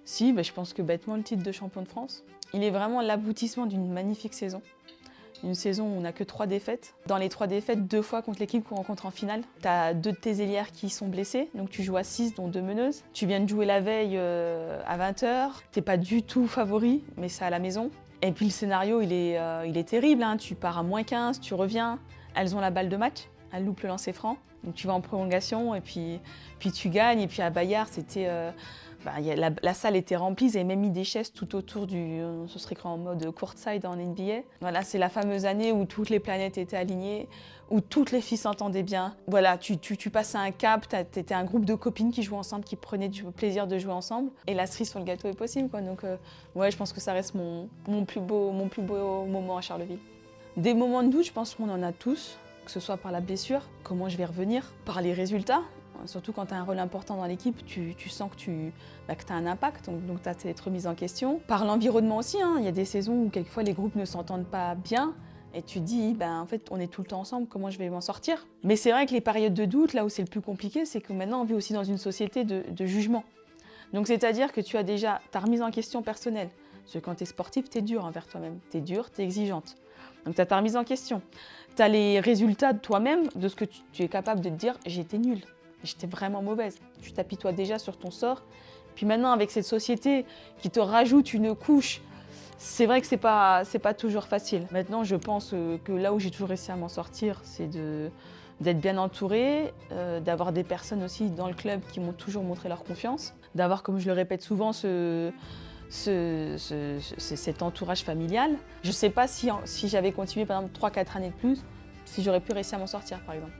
Si, je pense que bêtement, le titre de champion de France, il est vraiment l'aboutissement d'une magnifique saison. Une saison où on n'a que 3 défaites. Dans les 3 défaites, 2 fois contre l'équipe qu'on rencontre en finale. Tu as 2 de tes ailières qui sont blessées, donc tu joues à 6, dont 2 meneuses. Tu viens de jouer la veille à 20h. T'es pas du tout favori, mais c'est à la maison. Et puis le scénario, il est terrible, hein. Tu pars à -15, tu reviens. Elles ont la balle de match, elles loupent le lancer franc. Donc tu vas en prolongation et puis tu gagnes. Et puis à Bayard, c'était... la salle était remplie, ils avaient même mis des chaises tout autour ce serait en mode courtside en NBA. Voilà, c'est la fameuse année où toutes les planètes étaient alignées, où toutes les filles s'entendaient bien. Voilà, tu passais un cap, t'étais un groupe de copines qui jouaient ensemble, qui prenaient du plaisir de jouer ensemble. Et la cerise sur le gâteau est possible, quoi. Donc ouais, je pense que ça reste mon plus beau moment à Charleville. Des moments de doute, je pense qu'on en a tous, que ce soit par la blessure, comment je vais revenir, par les résultats. Surtout quand tu as un rôle important dans l'équipe, tu sens que tu as un impact, donc tu as cette remise en question. Par l'environnement aussi, hein. Il y a des saisons où quelquefois les groupes ne s'entendent pas bien et tu te dis, en fait, on est tout le temps ensemble, comment je vais m'en sortir? Mais c'est vrai que les périodes de doute, là où c'est le plus compliqué, c'est que maintenant on vit aussi dans une société de jugement. Donc c'est-à-dire que tu as déjà ta remise en question personnelle. Parce que quand tu es sportif, tu es dur envers toi-même, tu es dur, tu es exigeante. Donc tu as ta remise en question. Tu as les résultats de toi-même, de ce que tu es capable de te dire, j'ai été nulle. J'étais vraiment mauvaise. Tu t'apitoies déjà sur ton sort. Puis maintenant, avec cette société qui te rajoute une couche, c'est vrai que c'est pas toujours facile. Maintenant, je pense que là où j'ai toujours réussi à m'en sortir, c'est d'être bien entourée, d'avoir des personnes aussi dans le club qui m'ont toujours montré leur confiance, d'avoir, comme je le répète souvent, cet entourage familial. Je ne sais pas si j'avais continué, par exemple, 3-4 années de plus, si j'aurais pu réussir à m'en sortir, par exemple.